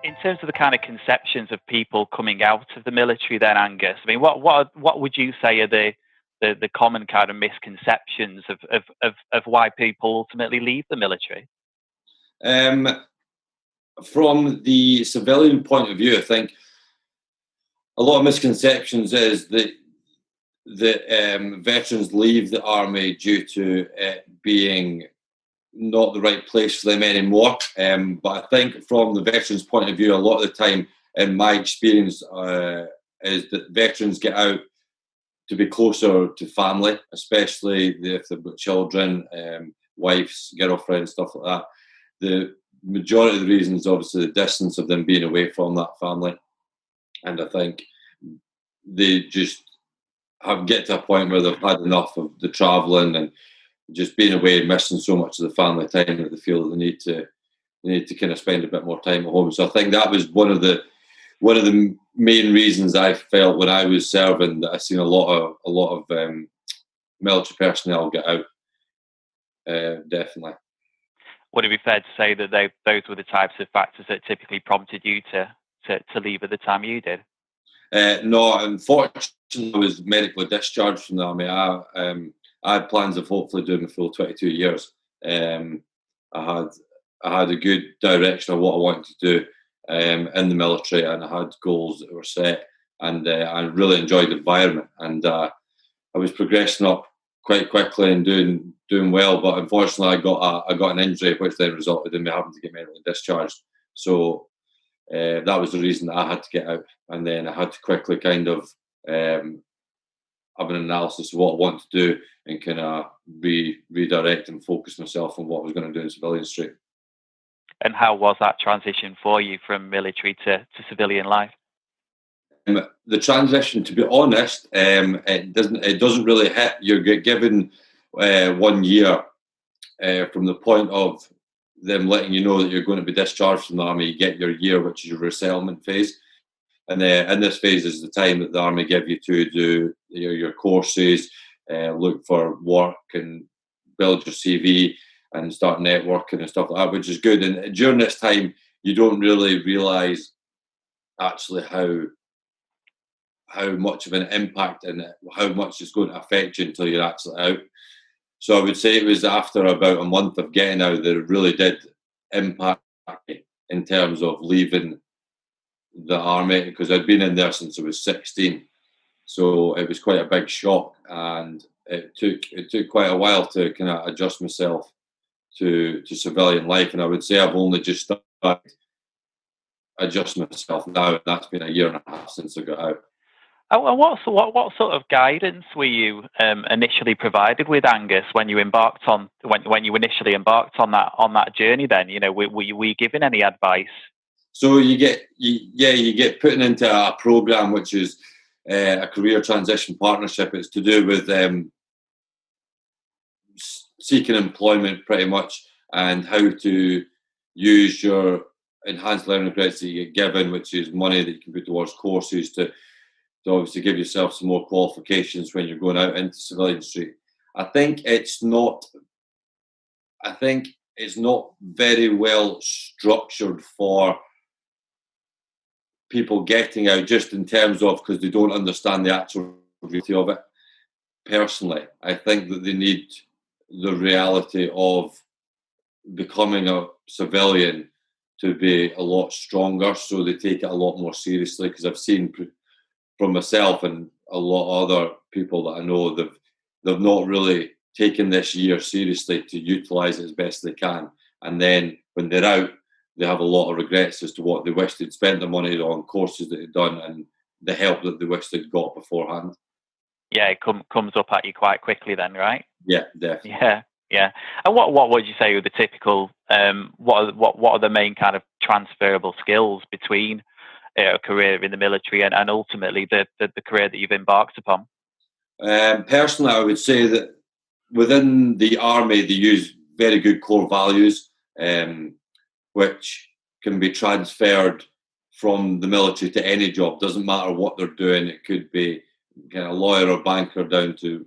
In terms of the kind of conceptions of people coming out of the military, then, Angus, I mean, what would you say are the common kind of misconceptions of why people ultimately leave the military? Um, from the civilian point of view, I think a lot of misconceptions is that veterans leave the army due to it being not the right place for them anymore. But I think from the veterans' point of view, a lot of the time, in my experience, is that veterans get out to be closer to family, especially if they've got children, wives, girlfriends, stuff like that. The majority of the reason is obviously the distance of them being away from that family. And I think they just get to a point where they've had enough of the travelling and just being away and missing so much of the family time that they feel that they need to kind of spend a bit more time at home. So I think that was one of the main reasons I felt when I was serving that I seen a lot of military personnel get out. Definitely. Would it be fair to say that those were the types of factors that typically prompted you to leave at the time you did? No, unfortunately, I was medically discharged from the army. I had plans of hopefully doing the full 22 years. I had a good direction of what I wanted to do in the military, and I had goals that were set, and I really enjoyed the environment, and I was progressing up quite quickly and doing well. But unfortunately, I got an injury, which then resulted in me having to get medically discharged. So that was the reason that I had to get out, and then I had to quickly kind of have an analysis of what I want to do and kind of redirect and focus myself on what I was going to do in civilian street. And how was that transition for you from military to civilian life? The transition, to be honest, it doesn't really hit. You get given 1 year from the point of them letting you know that you're going to be discharged from the army. You get your year, which is your resettlement phase. And in this phase is the time that the army give you to do your courses, look for work and build your CV and start networking and stuff like that, which is good. And during this time, you don't really realise actually how much of an impact and how much it's going to affect you until you're actually out. So I would say it was after about a month of getting out that it really did impact me in terms of leaving the army, because I'd been in there since I was 16. So it was quite a big shock, and it took quite a while to kind of adjust myself to civilian life. And I would say I've only just started adjusting myself now, and that's been a year and a half since I got out. And what sort of guidance were you initially provided with, Angus, when you embarked on when you initially embarked on that journey? Then, you know, were you given any advice? So you get put into a program which is a career transition partnership. It's to do with seeking employment, pretty much, and how to use your enhanced learning credits that you get given, which is money that you can put towards courses to obviously give yourself some more qualifications when you're going out into civilian street. I think it's not very well structured for people getting out, just in terms of because they don't understand the actual reality of it. Personally, I think that they need the reality of becoming a civilian to be a lot stronger, so they take it a lot more seriously, because I've seen from myself and a lot of other people that I know, they've not really taken this year seriously to utilise it as best they can. And then when they're out, they have a lot of regrets as to what they wish they'd spent the money on, courses that they'd done, and the help that they wish they'd got beforehand. Yeah, it comes up at you quite quickly then, right? Yeah, definitely. Yeah. And what would you say are the typical, what are the main kind of transferable skills between a career in the military and ultimately the career that you've embarked upon? Personally, I would say that within the army, they use very good core values, which can be transferred from the military to any job. Doesn't matter what they're doing. It could be kind of lawyer or banker down to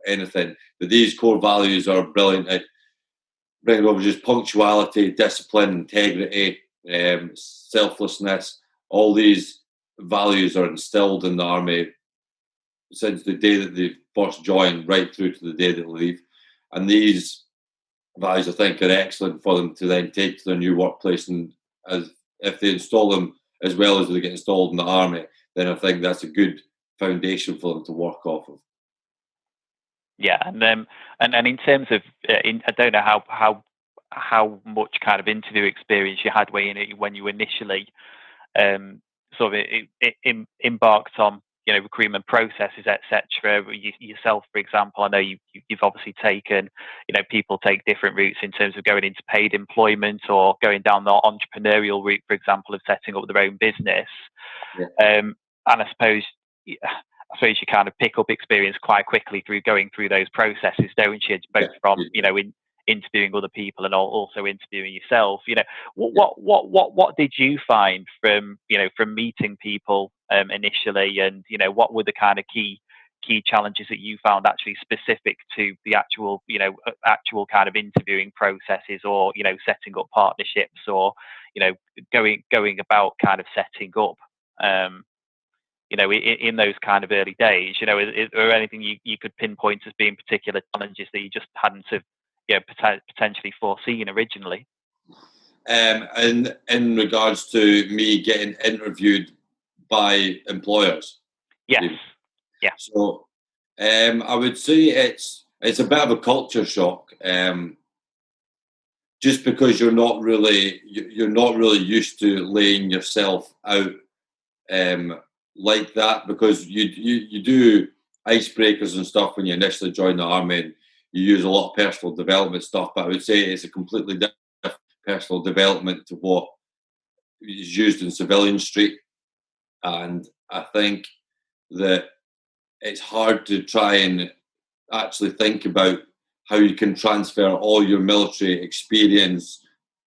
anything. But these core values are brilliant at bringing over just punctuality, discipline, integrity, selflessness. All these values are instilled in the army since the day that they first join, right through to the day they leave. And these values, I think, are excellent for them to then take to their new workplace. And as if they install them as well as they get installed in the army, then I think that's a good foundation for them to work off of. Yeah, and in terms of, I don't know how much kind of interview experience you had when you initially sort of embarked on recruitment processes, etc. Yourself, for example, I know you've obviously taken, people take different routes in terms of going into paid employment or going down the entrepreneurial route, for example, of setting up their own business. Yeah. And I suppose you kind of pick up experience quite quickly through going through those processes, don't you? Both from interviewing other people and also interviewing yourself. What did you find from meeting people initially, and what were the kind of key challenges that you found actually specific to the actual kind of interviewing processes, or setting up partnerships, or going about kind of setting up in those kind of early days? Is there anything you could pinpoint as being particular challenges that you just hadn't have potentially foreseen originally? And in regards to me getting interviewed by employers. Yes. Yeah. So I would say it's a bit of a culture shock. Just because you're not really used to laying yourself out like that, because you do icebreakers and stuff when you initially join the army, and you use a lot of personal development stuff, but I would say it's a completely different personal development to what is used in civilian street. And I think that it's hard to try and actually think about how you can transfer all your military experience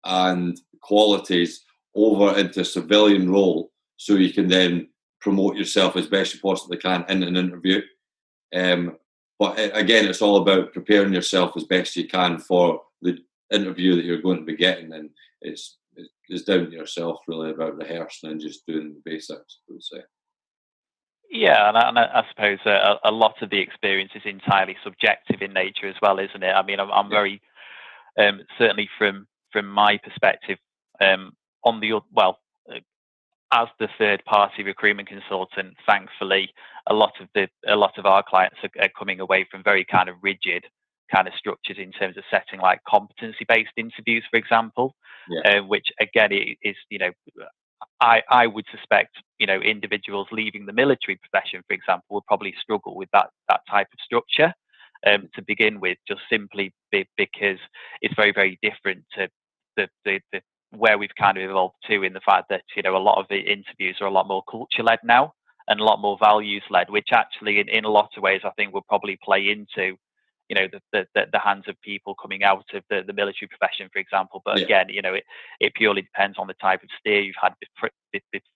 and qualities over into a civilian role, so you can then promote yourself as best you possibly can in an interview. But again, it's all about preparing yourself as best you can for the interview that you're going to be getting, and it's down to yourself really, about rehearsing and just doing the basics, I would say. Yeah, and I suppose a lot of the experience is entirely subjective in nature as well, isn't it? I mean, I'm very certainly from my perspective, on the as the third party recruitment consultant, thankfully, a lot of our clients are coming away from very kind of rigid kind of structures in terms of setting like competency based interviews, for example, which again is I would suspect individuals leaving the military profession, for example, will probably struggle with that type of structure to begin with, just simply because it's very, very different to the where we've kind of evolved to, in the fact that a lot of the interviews are a lot more culture led now and a lot more values led, which actually in a lot of ways I think will probably play into the hands of people coming out of the military profession, for example. But again, it purely depends on the type of steer you've had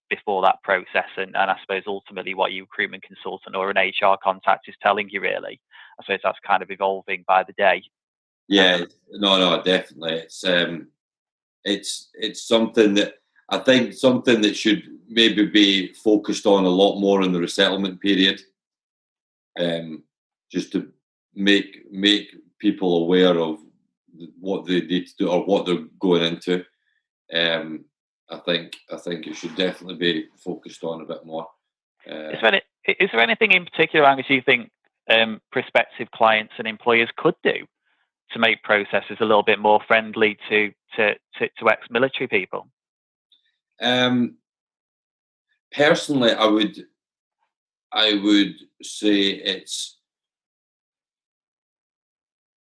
before that process, and I suppose ultimately what your recruitment consultant or an HR contact is telling you, really. I suppose that's kind of evolving by the day. Yeah, no, definitely. It's something that I think should maybe be focused on a lot more in the resettlement period, just to make people aware of what they need to do or what they're going into. I think it should definitely be focused on a bit more. Is there anything in particular, Angus, you think prospective clients and employers could do to make processes a little bit more friendly to ex-military people? Personally, I would say it's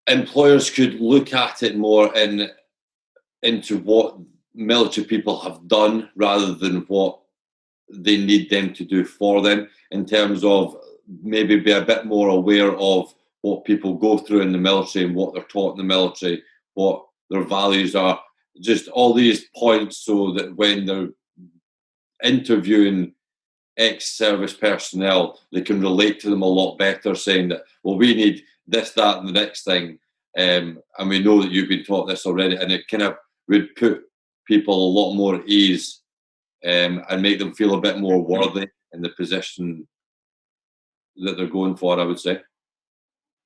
employers could look at it more into what military people have done rather than what they need them to do for them, in terms of maybe be a bit more aware of what people go through in the military and what they're taught in the military, what their values are, just all these points, so that when they're interviewing ex-service personnel, they can relate to them a lot better, saying that, well, we need this, that, and the next thing, and we know that you've been taught this already, and it kind of would put people a lot more at ease, and make them feel a bit more worthy in the position that they're going for, I would say.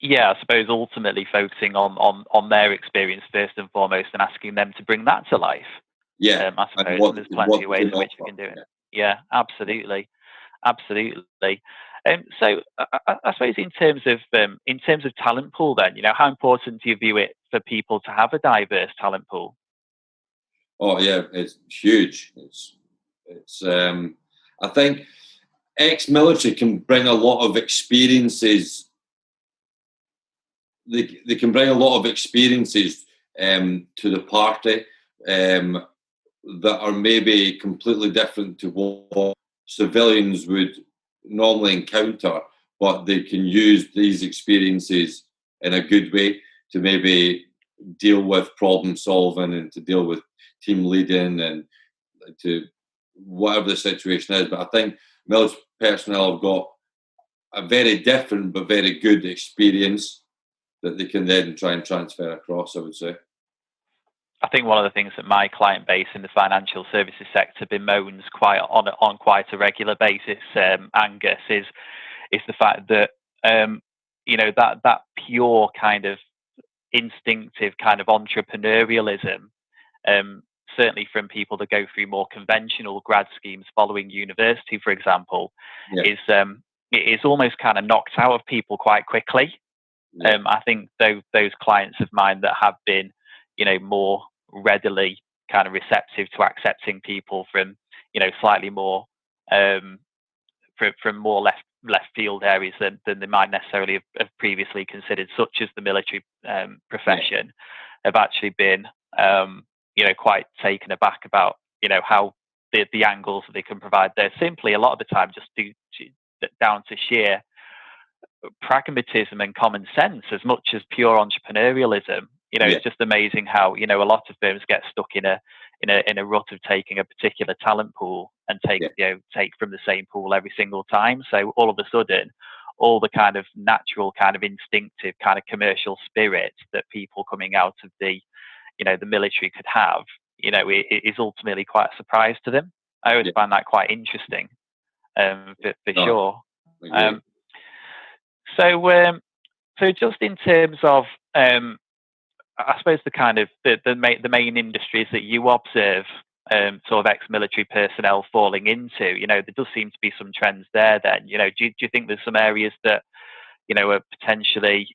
Yeah, I suppose ultimately focusing on their experience first and foremost, and asking them to bring that to life. Yeah, I and suppose, and there's plenty what of they ways can in which we offer. can do it. Yeah. Yeah, absolutely, absolutely. So I suppose in terms of talent pool, then, how important do you view it for people to have a diverse talent pool? Oh yeah, it's huge. It's I think ex-military can bring a lot of experiences. They can bring a lot of experiences to the party, that are maybe completely different to what civilians would normally encounter, but they can use these experiences in a good way to maybe deal with problem solving and to deal with team leading and to whatever the situation is. But I think military personnel have got a very different but very good experience that they can then try and transfer across, I would say. I think one of the things that my client base in the financial services sector bemoans quite on quite a regular basis, Angus, is the fact that that pure kind of instinctive kind of entrepreneurialism, um, certainly from people that go through more conventional grad schemes following university, for example, Yeah, is it is almost kind of knocked out of people quite quickly. yeah, I think those clients of mine that have been, more readily kind of receptive to accepting people from, slightly more um, from more left field areas than they might necessarily have previously considered, such as the military yeah, profession, have actually been, quite taken aback about, how the angles that they can provide there. Simply, a lot of the time, just down to sheer pragmatism and common sense as much as pure entrepreneurialism. yeah, It's just amazing how a lot of firms get stuck in a rut of taking a particular talent pool and yeah, take from the same pool every single time. So all of a sudden, all the kind of natural, kind of instinctive, kind of commercial spirit that people coming out of the military could have, it is ultimately quite a surprise to them. I always yeah. find that quite interesting, for No, sure. I agree. Um, so, so just in terms of, I suppose the kind of the main industries that you observe, sort of ex-military personnel falling into, there does seem to be some trends there. Then, do you think there's some areas that are potentially,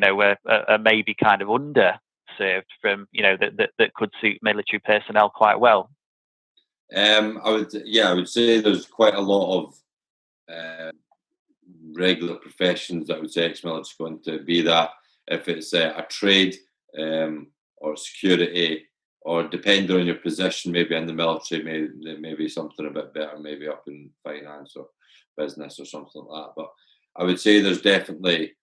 are maybe kind of underserved from, that could suit military personnel quite well? I would say there's quite a lot of uh, regular professions that I would say ex-military is going to be that. If it's a trade, or security, or depending on your position, maybe in the military, maybe something a bit better, maybe up in finance or business or something like that. But I would say there's definitely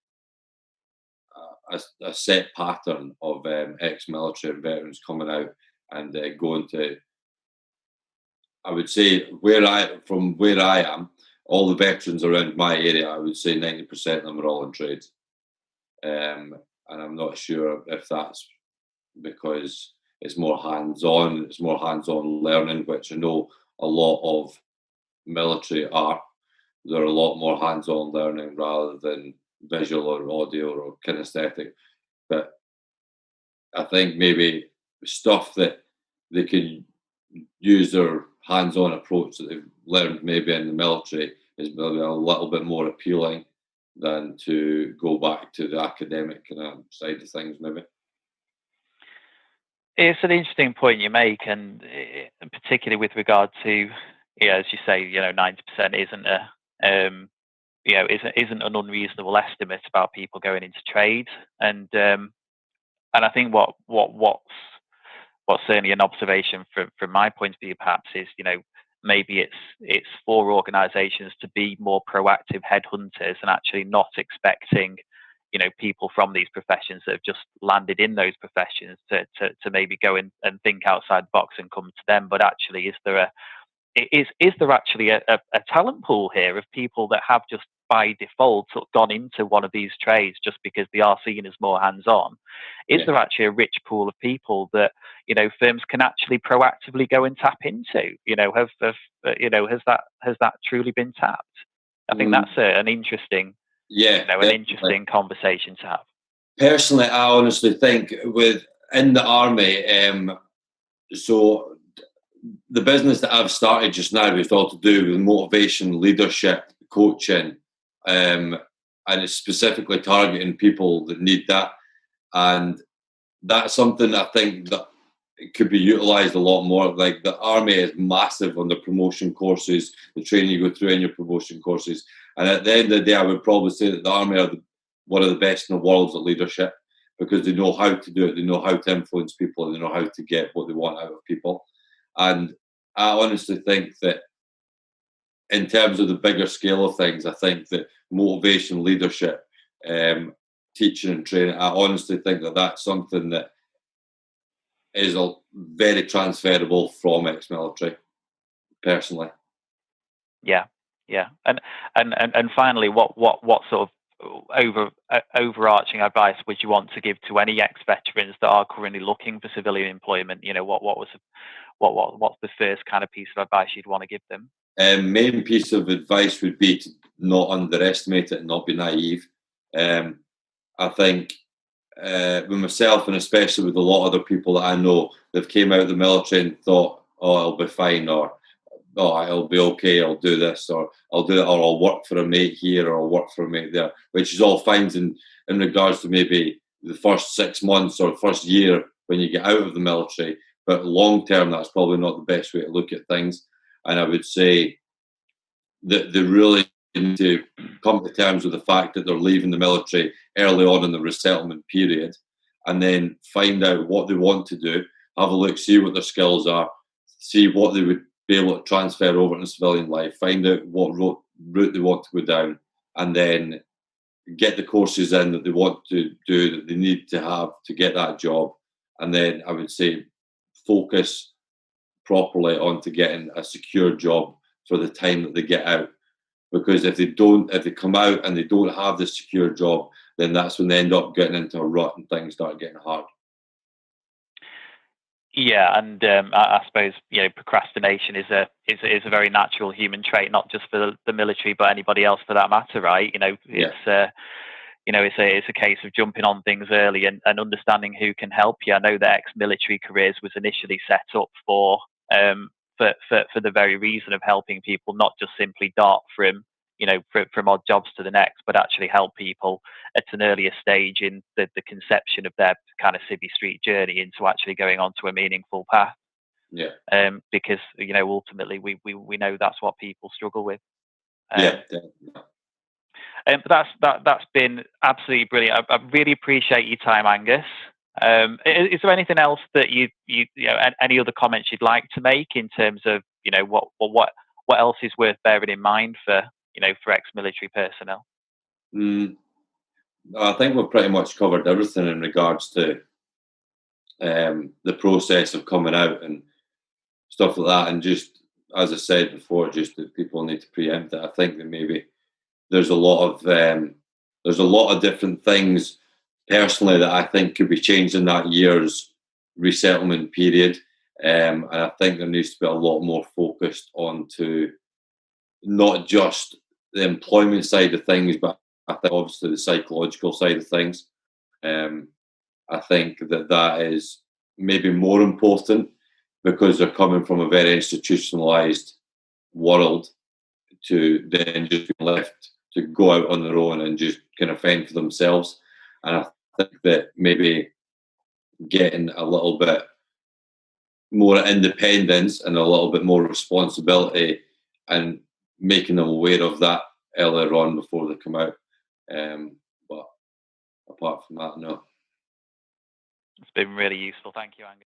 a set pattern of ex-military and veterans coming out and going to. I would say from where I am, all the veterans around my area, I would say 90% of them are all in trades. And I'm not sure if that's because it's more hands-on, it's more hands-on learning, which I know a lot of military are. They're a lot more hands-on learning rather than visual or audio or kinesthetic. But I think maybe stuff that they can use their hands-on approach that they've learned maybe in the military is maybe a little bit more appealing than to go back to the academic kind of side of things, maybe. It's an interesting point you make, and particularly with regard to, as you say, 90% isn't isn't an unreasonable estimate about people going into trade, and I think what's certainly an observation from my point of view, perhaps, is maybe it's for organisations to be more proactive headhunters and actually not expecting people from these professions that have just landed in those professions to maybe go in and think outside the box and come to them, but actually is there actually a talent pool here of people that have just by default gone into one of these trades just because they are seen as more hands-on, is Yeah. there actually a rich pool of people that firms can actually proactively go and tap into? Has that truly been tapped? I think Mm, that's an interesting yeah, an definitely. interesting conversation to have. Personally, I honestly think in the army, so the business that I've started just now is all to do with motivation, leadership, coaching, um, and it's specifically targeting people that need that. And that's something I think that it could be utilised a lot more. Like the army is massive on the promotion courses, the training you go through in your promotion courses. And at the end of the day, I would probably say that the army are one of the best in the world at leadership because they know how to do it, they know how to influence people, and they know how to get what they want out of people. And I honestly think that in terms of the bigger scale of things, I think that motivation, leadership, teaching and training, I honestly think that that's something that is very transferable from ex-military, personally. Yeah, yeah. And finally, what sort of overarching advice would you want to give to any ex-veterans that are currently looking for civilian employment? What's the first kind of piece of advice you'd want to give them? Main piece of advice would be to not underestimate it and not be naive. Um, I think with myself and especially with a lot of other people that I know, they've came out of the military and thought, "Oh, I'll be fine," or "Oh, it'll be okay. I'll do this," or "I'll do it," or "I'll work for a mate here," or "I'll work for a mate there," which is all fine in regards to maybe the first 6 months or first year when you get out of the military. But long term, that's probably not the best way to look at things. And I would say that they really need to come to terms with the fact that they're leaving the military early on in the resettlement period and then find out what they want to do, have a look, see what their skills are, see what they would be able to transfer over into civilian life, find out what route they want to go down, and then get the courses in that they want to do, that they need to have to get that job. And then I would say focus properly onto getting a secure job for the time that they get out. Because if they come out and they don't have the secure job, then that's when they end up getting into a rut and things start getting hard. Yeah, and I suppose procrastination is a very natural human trait, not just for the military, but anybody else for that matter, right? Yeah, It's a case of jumping on things early and understanding who can help you. I know that ex-military careers was initially set up for the very reason of helping people not just simply dart from odd jobs to the next, but actually help people at an earlier stage in the conception of their kind of civvy street journey into actually going onto a meaningful path. yeah, Because ultimately we know that's what people struggle with. yeah, Um, but that's been absolutely brilliant. I really appreciate your time, Angus. Is there anything else that any other comments you'd like to make in terms of what else is worth bearing in mind for ex-military personnel? Mm, I think we've pretty much covered everything in regards to the process of coming out and stuff like that. And just as I said before, just that people need to preempt it. I think that maybe there's a lot of different things personally that I think could be changed in that year's resettlement period. And I think there needs to be a lot more focused onto not just the employment side of things, but I think obviously the psychological side of things. Um, I think that is maybe more important because they're coming from a very institutionalized world to then just be left to go out on their own and just kind of fend for themselves. And I think that maybe getting a little bit more independence and a little bit more responsibility and making them aware of that earlier on before they come out. But apart from that, no. It's been really useful. Thank you, Angus.